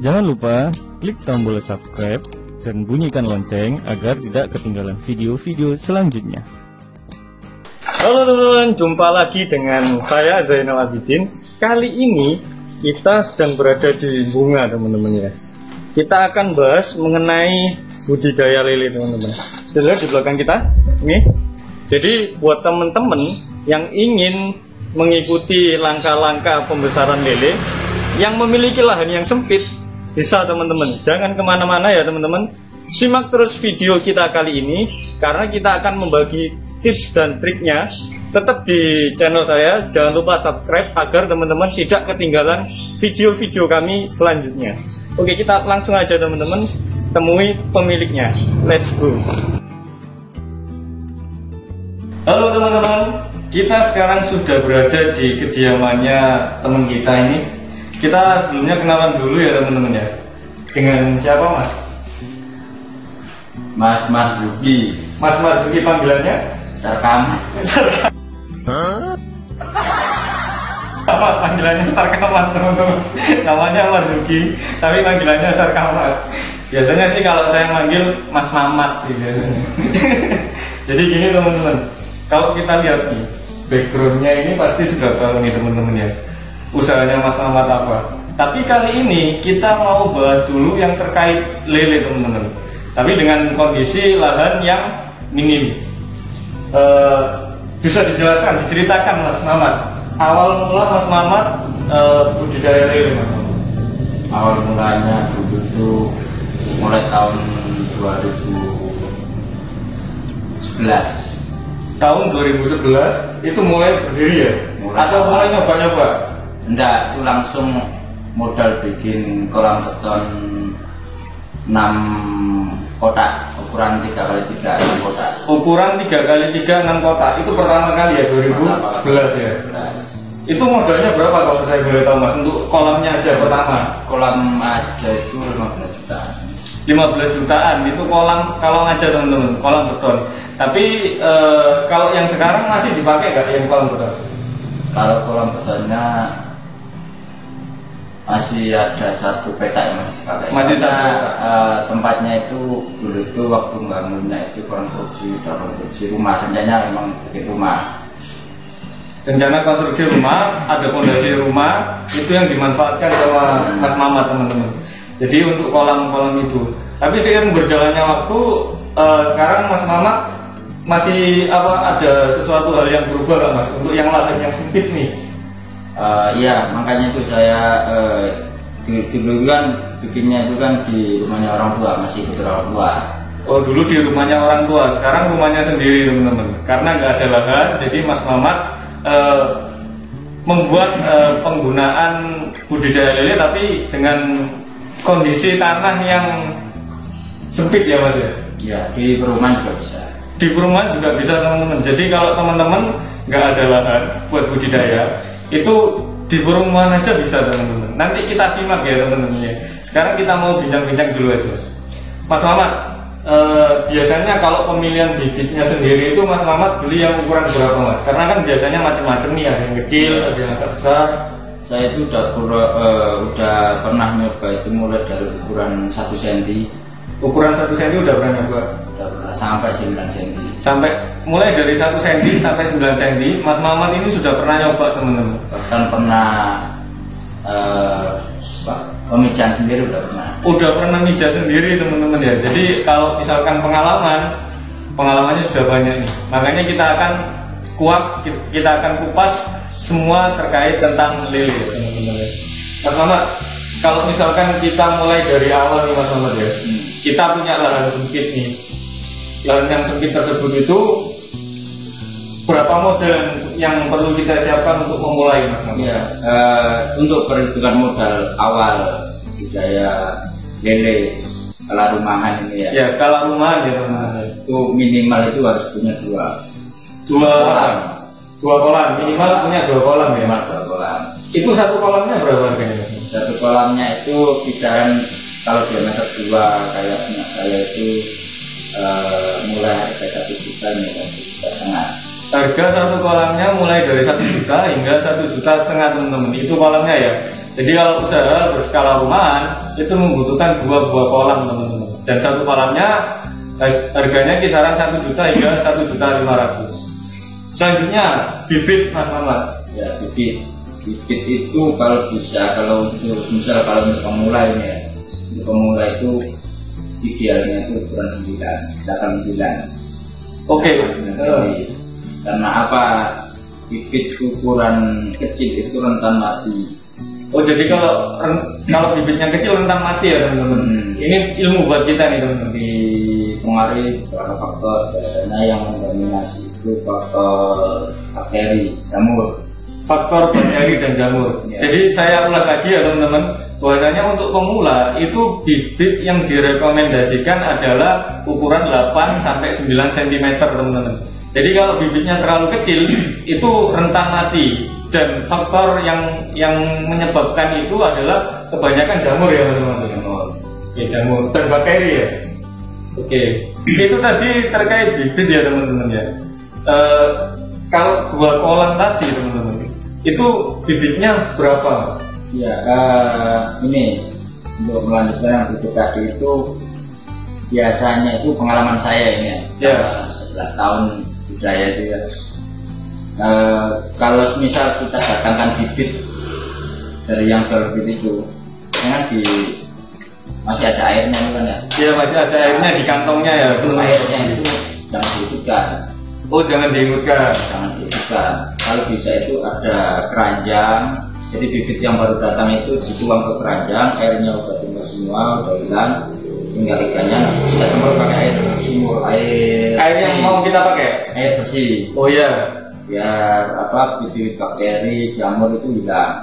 Jangan lupa klik tombol subscribe dan bunyikan lonceng agar tidak ketinggalan video-video selanjutnya. Halo teman-teman, jumpa lagi dengan saya Zainal Abidin. Kali ini kita sedang berada di bunga teman-teman ya. Kita akan bahas mengenai budidaya lele teman-teman. Sudah lihat di belakang kita? Ini. Jadi buat teman-teman yang ingin mengikuti langkah-langkah pembesaran lele yang memiliki lahan yang sempit, bisa teman-teman. Jangan kemana-mana ya teman-teman. Simak terus video kita kali ini karena kita akan membagi tips dan triknya. Tetap di channel saya. Jangan lupa subscribe agar teman-teman tidak ketinggalan video-video kami selanjutnya. Oke, kita langsung aja teman-teman temui pemiliknya. Let's go. Halo teman-teman, kita sekarang sudah berada di kediamannya teman kita ini. Kita sebelumnya kenalan dulu ya teman-teman ya. Dengan siapa Mas? Mas Marzuki. Mas Marzuki panggilannya? Sarkam. Apa panggilannya Sarkamat teman-teman? Namanya Marzuki, tapi panggilannya Sarkamat. Biasanya sih kalau saya manggil Mas Mamat sih biasanya. Jadi gini teman-teman, kalau kita lihat nih backgroundnya ini pasti sudah tahu nih teman-teman ya, usahanya Mas Mamat apa. Tapi kali ini kita mau bahas dulu yang terkait lele teman-teman. Tapi dengan kondisi lahan yang minim. Bisa dijelaskan, diceritakan Mas Mamat, awal mula Mas Mamat budidaya lele Mas Mamat. Awal mulanya dulu itu mulai tahun 2011. Tahun 2011 itu mulai berdiri ya? Atau mulai nyoba-nyoba? Enggak, itu langsung modal bikin kolam beton 6 kotak, ukuran 3x3 6 kotak. Ukuran 3x3 6 kotak itu pertama kali ya 2011 ya? Itu modalnya berapa kalau saya boleh tahu Mas untuk kolamnya aja pertama? Kolam aja itu 15 jutaan. 15 jutaan itu kolam aja teman-teman, kolam beton. Tapi kalau yang sekarang masih dipakai nggak yang kolam beton? Kalau kolam betonnya masih ada satu petak yang masih dipakai. Masih satu. Tempatnya itu dulu itu waktu bangunnya itu konstruksi rumah, rencananya memang bikin rumah. Rencana konstruksi rumah, ada fondasi rumah itu yang dimanfaatkan sama Mas Mamat teman-teman. Jadi untuk kolam-kolam itu. Tapi seiring berjalannya waktu, sekarang Mas Mamat masih ada sesuatu hal yang berubah nggak Mas untuk yang lahan yang sempit nih? Iya, makanya itu saya dulu kan bikinnya itu kan di rumahnya orang tua, masih ikut orang tua. Oh dulu di rumahnya orang tua, sekarang rumahnya sendiri teman-teman. Karena nggak ada lahan, jadi Mas Mamat membuat penggunaan budidaya lele tapi dengan kondisi tanah yang sempit ya Mas ya? Ya, di perumahan juga bisa. Di perumahan juga bisa teman-teman. Jadi kalau teman-teman nggak ada lahan buat budidaya, itu di perumahan aja bisa teman-teman. Nanti kita simak ya teman-teman ya. Sekarang kita mau bincang-bincang dulu aja. Mas Mamat, biasanya kalau pemilihan bibitnya sendiri itu Mas Mamat beli yang ukuran berapa Mas? Karena kan biasanya macam-macam nih, ada yang kecil, ada yang agak besar. Saya itu udah pernah nyoba itu mulai dari ukuran 1 cm. Ukuran 1 cm udah pernah nyoba? Udah pernah, sampai 9 cm. Sampai mulai dari 1 cm sampai 9 cm, Mas Mamat ini sudah pernah nyoba teman-teman? Bahkan pernah pemijahan sendiri udah pernah. Udah pernah mijah sendiri teman-teman ya. Jadi kalau misalkan pengalamannya sudah banyak nih. Makanya kita akan kupas semua terkait tentang lele teman-teman ya. Mas Mamat, kalau misalkan kita mulai dari awal nih Mas Mamat ya, kita punya lahan sempit nih. Lahan yang sempit tersebut itu berapa modal yang perlu kita siapkan untuk memulai Mas Mamat? Ya, untuk perhitungan modal awal budidaya lele skala rumahan ini ya. Ya skala rumahan ya teman-teman. Itu minimal itu harus punya dua kolam, minimal punya 2 kolam ya Mas. 2 kolam. Itu satu kolamnya berapa harganya Mas? Satu kolamnya itu kisaran kalau diameter 2 kayak punya saya itu mulai harga 1 juta nih, 1,5 juta. Harga satu kolamnya mulai dari 1 juta hingga 1,5 juta teman-teman. Itu kolamnya ya. Jadi kalau usaha berskala rumahan itu membutuhkan 2 buah kolam teman-teman. Dan satu kolamnya harganya kisaran 1 juta hingga 1.500.000. Selanjutnya bibit Mas Mamat. Ya, bibit itu kalau bisa, kalau untuk misal kalau untuk pemula ini ya, untuk pemula itu idealnya itu ukuran 9, 8 bulan. Oke. Karena apa? Bibit ukuran kecil itu rentan mati. Oh, jadi kalau bibitnya kecil rentan mati ya teman-teman. Ini ilmu buat kita nih teman-teman. Dipengaruhi beberapa faktor, biasanya yang mendominasi itu faktor bakteri, jamur. Faktor bakteri dan jamur. Ya. Jadi saya ulas lagi ya teman-teman, bahwasanya untuk pemula itu bibit yang direkomendasikan adalah ukuran 8 sampai 9 cm teman-teman. Jadi kalau bibitnya terlalu kecil itu rentan mati, dan faktor yang menyebabkan itu adalah kebanyakan jamur ya teman-teman. Oke, jamur dan bakteri ya. Oke, itu tadi terkait bibit ya teman-teman ya. Kalau 2 kolam tadi teman-teman, itu bibitnya berapa? Ya, ini untuk melanjutkan yang bibit tadi itu biasanya itu pengalaman saya ini ya. 11 tahun budaya itu ya. Kalau misal kita datangkan bibit dari yang jual bibit itu, kan masih ada airnya kan ya? Iya, masih ada airnya di kantongnya ya. Airnya itu jangan diikutkan. Oh, jangan diikutkan. Jangan diikutkan. Kalau bisa itu ada keranjang. Jadi bibit yang baru datang itu dituang ke keranjang, airnya udah tinggal semua, udah hilang. Tinggal ikannya kita semprot pakai air sumur, air yang mau kita pakai, air bersih. Oh iya, biar bibit bakteri jamur itu hilang.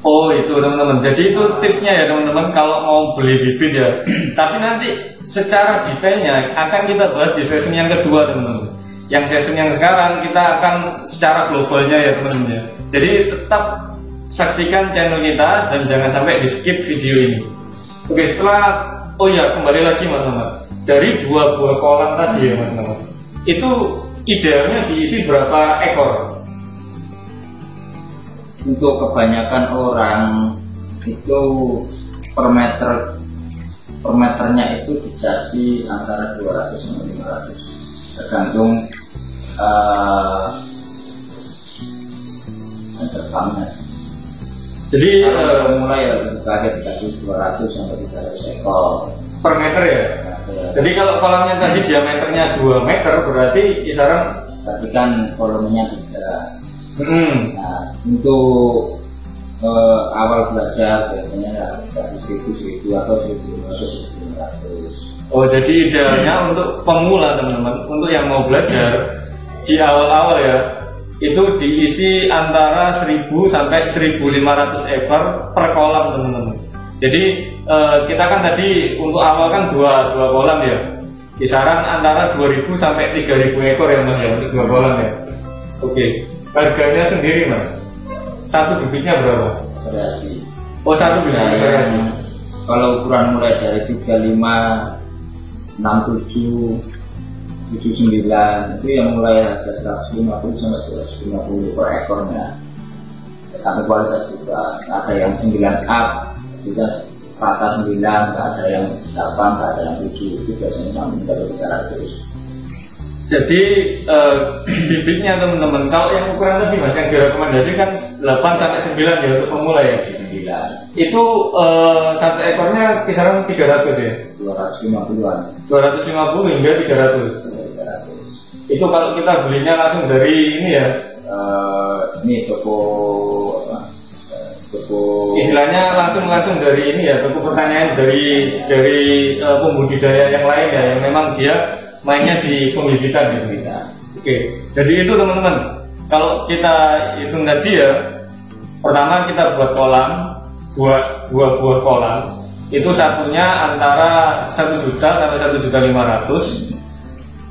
Oh itu teman-teman, jadi itu tipsnya ya teman-teman kalau mau beli bibit ya. Tapi nanti secara detailnya akan kita bahas di season yang kedua teman-teman. Yang season yang sekarang kita akan secara globalnya ya teman-teman ya. Jadi tetap saksikan channel kita dan jangan sampai di skip video ini. Oke, setelah oh ya, kembali lagi Mas Mamat. Dari 2 buah kolam tadi ya Mas Mamat, itu idealnya diisi berapa ekor? Untuk kebanyakan orang itu per meternya itu dikasih antara 200 sampai 500, tergantung terbangnya. Jadi mulai ya dikasih 200 sampai 300 ekor per meter ya. Jadi kalau kolamnya tadi diameternya 2 meter berarti kisaran, berarti kan volumenya 3. Nah, untuk awal belajar biasanya ya kasih 1.000 atau 1.500. Oh, jadi idealnya untuk pemula teman-teman, untuk yang mau belajar di awal-awal ya, itu diisi antara 1.000 sampai 1.500 ekor per kolam teman-teman. Jadi kita kan tadi untuk awal kan dua kolam ya, kisaran antara 2.000 sampai 3.000 ekor ya Mas ya, untuk 2 kolam ya. Oke, harganya sendiri Mas, satu bibitnya berapa? Variasi. Oh, satu bibitnya variasi. Kalau ukuran mulai dari 35, 67, 79 itu yang mulai harga 150 sampai 250 per ekornya. Tapi kualitas juga ada yang 9 up, juga rata 9, ada yang 8, ada yang 7, itu biasanya sampai 300. Jadi bibitnya teman-teman, kalau yang ukuran tadi Mas yang direkomendasikan 8 sampai 9 ya untuk pemula ya. 9. Itu satu ekornya kisaran 300 ya. 250-an. 250 hingga 300. Itu kalau kita belinya langsung dari ini ya. Ini toko istilahnya langsung dari ini ya, toko pertanian dari pembudidaya yang lain ya, yang memang dia mainnya di pembibitan gitu. Oke, jadi itu teman-teman. Kalau kita hitung tadi ya, pertama kita buat kolam, dua buah kolam, itu satunya antara 1 juta sampai 1.500.000.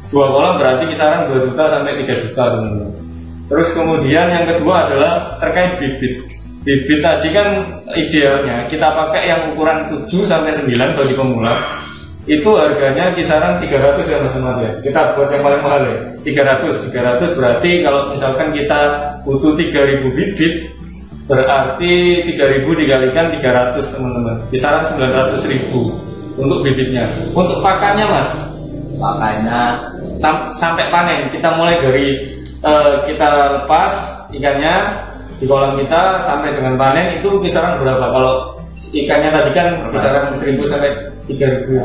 2 kolam berarti kisaran 2 juta sampai 3 juta teman-teman. Terus kemudian yang kedua adalah terkait bibit. Bibit tadi kan idealnya kita pakai yang ukuran 7 sampai 9 bagi pemula. Itu harganya kisaran 300 ya Mas Ahmad ya. Kita buat yang paling mahal ya. 300 berarti kalau misalkan kita butuh 3.000 bibit, Berarti 3.000 dikalikan 300 teman-teman, kisaran 900.000 untuk bibitnya. Untuk pakannya mas? Pakannya sampai panen, kita mulai dari kita lepas ikannya di kolam kita sampai dengan panen itu kisaran berapa? Kalau ikannya tadi kan kisaran 1.000 sampai 3.000.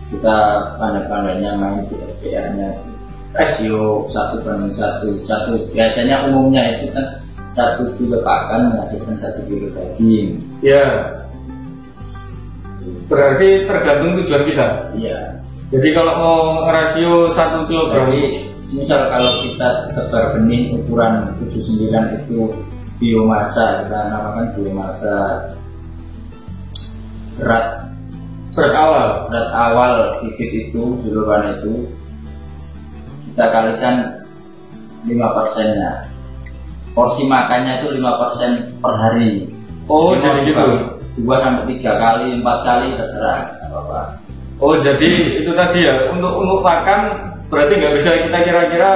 Kita pandai-pandainya main di FPR-nya rasio 1:1. Biasanya umumnya itu kan 1 kilo pakan menghasilkan 1 kilo daging. Ya. Berarti tergantung tujuan kita. Iya. Jadi kalau mau rasio 1 kilogram, misal kalau kita tebar benih ukuran 79 itu biomasa, kita namakan biomasa berat awal bibit itu di lubang itu kita kalikan 5%-nya. Porsi makannya itu 5% per hari. Oh, jadi gitu. 2-3 kali, 4 kali terserah, apa-apa. Oh, jadi itu tadi ya. Untuk pakan berarti nggak bisa kita kira-kira,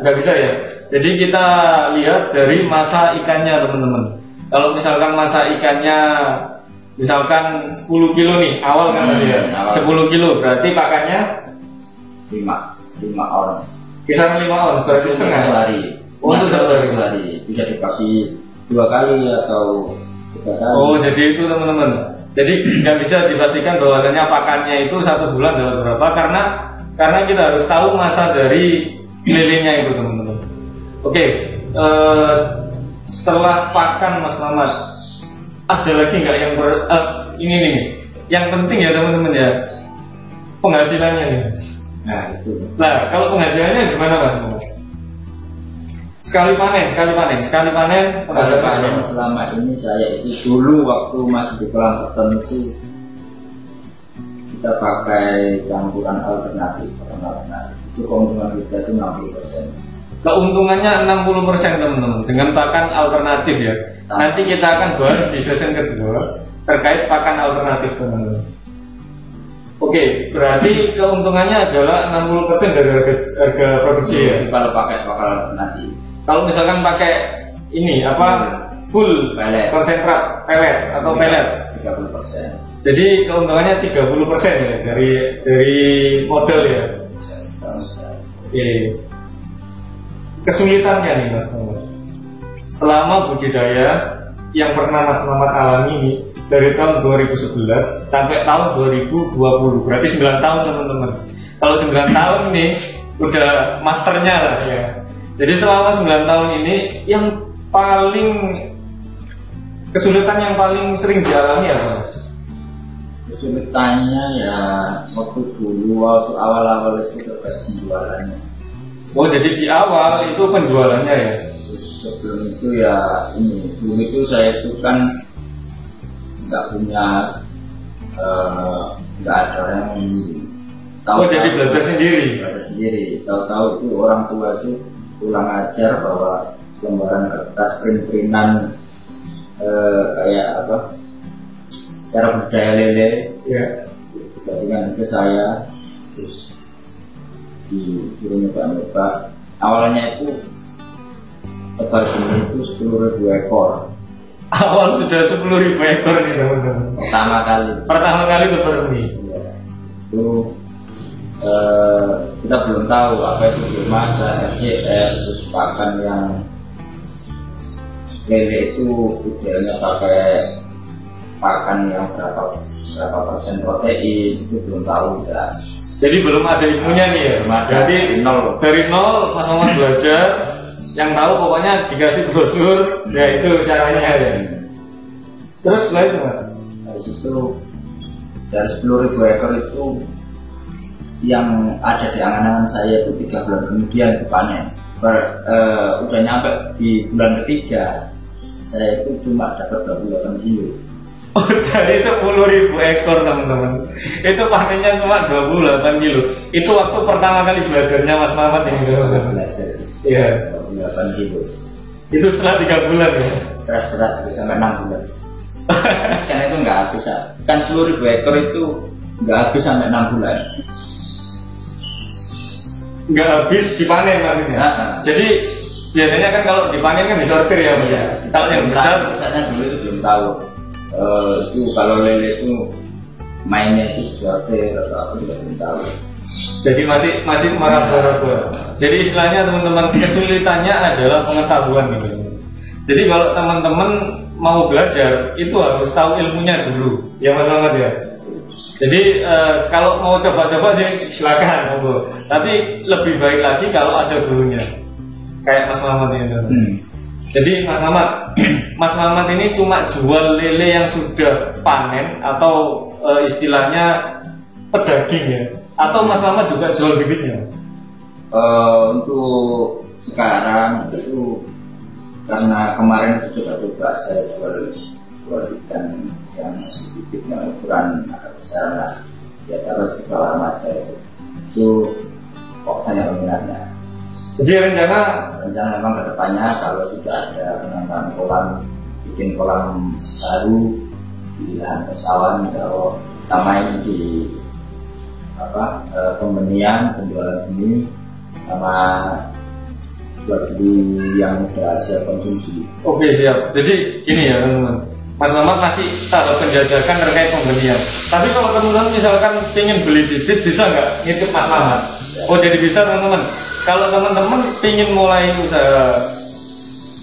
nggak bisa ya. Jadi kita lihat dari masa ikannya teman-teman. Kalau misalkan masa ikannya misalkan 10 kilo nih awal kan tadi ya. 10 kilo berarti pakannya 5 orang. Kisaran 5 orang berarti setengah hari. Untuk 1 hari bisa dibagi 2 kali atau 3 kali. Oh, jadi itu teman-teman. Jadi nggak bisa dipastikan bahwasanya pakannya itu 1 bulan dalam berapa karena kita harus tahu masa dari lelenya itu teman-teman. Oke, setelah pakan Mas Mamat, ada lagi nggak yang ini nih? Yang penting ya teman-teman ya, penghasilannya nih. Nah itu. Nah kalau penghasilannya gimana Mas Mamat? Sekali panen selama ini saya itu dulu waktu masih di kolam beton itu kita pakai campuran alternatif. Itu keuntungan kita itu 60%. Keuntungannya 60% teman-teman dengan pakan alternatif ya. Nanti kita akan bahas di season kedua terkait pakan alternatif teman-teman. Oke, berarti keuntungannya adalah 60% dari harga produksi ya. Kalau pakai pakan alternatif. Kalau misalkan pakai ini full pelet, konsentrat pelet atau pelet 30%. Jadi keuntungannya 30% ya dari modal ya. Oke. Kesulitannya nih Mas Mamat. Selama budidaya yang pernah Mas Mamat alami nih dari tahun 2011 sampai tahun 2020, berarti 9 tahun teman-teman. Kalau 9 tahun ini udah masternya lah ya. Jadi selama 9 tahun ini yang paling kesulitan yang paling sering dialami apa? Kesulitannya ya waktu awal-awal itu terkait penjualannya. Oh jadi di awal itu penjualannya ya? Terus sebelum itu ya sebelum itu saya itu kan nggak punya nggak ada orang yang tahu. Oh jadi belajar sendiri? Belajar sendiri. Tahu-tahu itu orang tua itu pulang ajar bahwa lembaran kertas print-printan kayak cara budaya lele ya dikasihkan ke saya, terus disuruh nyoba. Awalnya itu tebar benih itu 10.000 ekor. Awal sudah 10.000 ekor nih teman-teman. Pertama kali tebar benih ya. Itu kita belum tahu apa itu biomasa, FGF, terus pakan yang lele itu idealnya pakai pakan yang berapa persen protein, itu belum tahu ya. Jadi belum ada ilmunya nih ya. Jadi dari nol Mas Mamat belajar, yang tahu pokoknya dikasih brosur, ya itu caranya ya. Terus setelah itu Mas? Dari situ dari 10.000 ekor itu yang ada di angan-angan saya itu 3 bulan kemudian dipanen. Udah nyampe di bulan ketiga saya itu cuma dapat 28 kilo. Oh dari 10.000 ekor teman-teman, itu panennya cuma 28 kilo. Itu waktu pertama kali belajarnya Mas Mamat ini belajar. Iya. 28 kilo. Itu setelah 3 bulan ya? Stres berat sampai 6 bulan. Karena itu nggak habis. Kan 10.000 ekor itu nggak habis sampai 6 bulan. Nggak habis dipanen maksudnya. Nah. Jadi biasanya kan kalau dipanen kan disortir ya Mas. Iya. Kalau yang besar Misalnya dulu itu belum tahu. Itu kalau lele itu mainnya itu disortir atau apa juga belum tahu. jadi masih meraba-raba. Jadi istilahnya teman-teman kesulitannya adalah pengetahuan gitu. Jadi kalau teman-teman mau belajar itu harus tahu ilmunya dulu, ya Mas Ahmad ya. Jadi kalau mau coba-coba sih silakan, monggo. Tapi lebih baik lagi kalau ada gurunya, kayak Mas Ahmad ini. Jadi Mas Ahmad ini cuma jual lele yang sudah panen atau istilahnya pedaging ya, atau Mas Ahmad juga jual bibitnya? Untuk sekarang itu karena kemarin itu coba-coba saya jual ikan yang masih bibitnya ukuran agak besar lah, ya taruh di bawah remaja itu kok hanya peminatnya. Jadi rencana memang kedepannya kalau sudah ada penambahan kolam, bikin kolam baru di lahan persawahan, kalau utama ini di pembenian, penjualan ini sama buat beli yang sudah siap konsumsi. Oke siap. Jadi ini ya teman-teman, Mas Ahmad masih tahap penjajakan terkait pembelian. Tapi kalau teman-teman misalkan ingin beli bibit, bisa nggak ngitip Mas Ahmad? Oh jadi bisa teman-teman. Kalau teman-teman ingin mulai usaha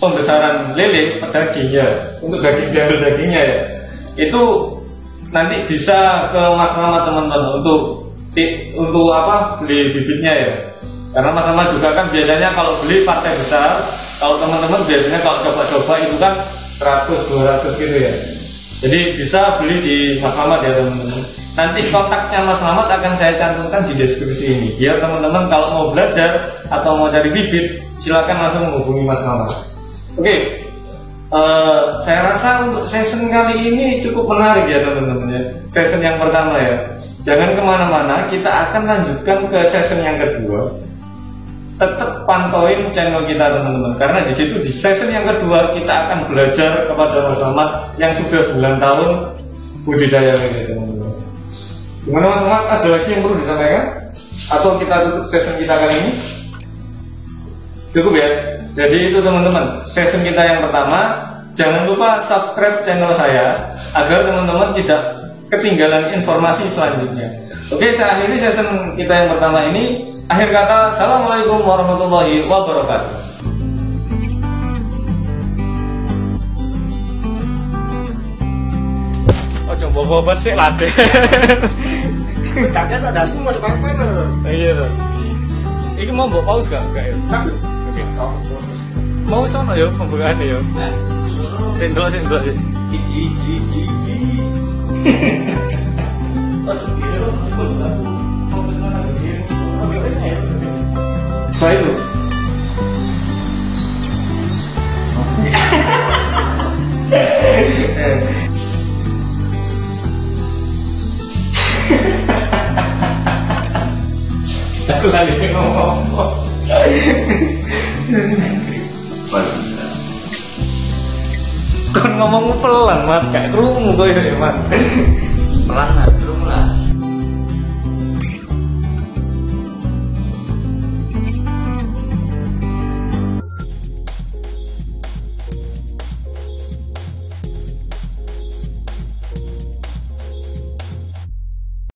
pembesaran lele pedaging ya, untuk dagingnya ya, itu nanti bisa ke Mas Ahmad teman-teman untuk beli bibitnya ya. Karena Mas Ahmad juga kan biasanya kalau beli partai besar, kalau teman-teman biasanya kalau coba-coba itu kan 100-200 gitu ya. Jadi bisa beli di Mas Ahmad ya teman-teman. Nanti kontaknya Mas Ahmad akan saya cantumkan di deskripsi ini, biar teman-teman kalau mau belajar atau mau cari bibit silakan langsung menghubungi Mas Ahmad. Oke, saya rasa untuk season kali ini cukup menarik ya teman-teman ya. Season yang pertama ya. Jangan kemana-mana, kita akan lanjutkan ke season yang kedua. Tetap pantauin channel kita teman-teman, karena di situ di season yang kedua kita akan belajar kepada Mas Ahmad yang sudah 9 tahun budidaya lele teman-teman. Gimana Mas Ahmad, ada lagi yang perlu disampaikan? Atau kita tutup season kita kali ini? Cukup ya? Jadi itu teman-teman, season kita yang pertama. Jangan lupa subscribe channel saya agar teman-teman tidak ketinggalan informasi selanjutnya. Oke, saya akhiri season kita yang pertama ini. Akhir kata, assalamualaikum warahmatullahi wabarakatuh. Oh, coba bawa sih latih. Caknya tak ada semua sepapan loh. Iya loh. Ini mau bawa paus gak? Enggak ya? Oke. Mau sono ya pembukaannya ya. Sendok sih. Setelah itu aku lagi ngomong kan ngomong pelan Mat, kayak kerungu kok ya Mat. Pelan lah, belum lah.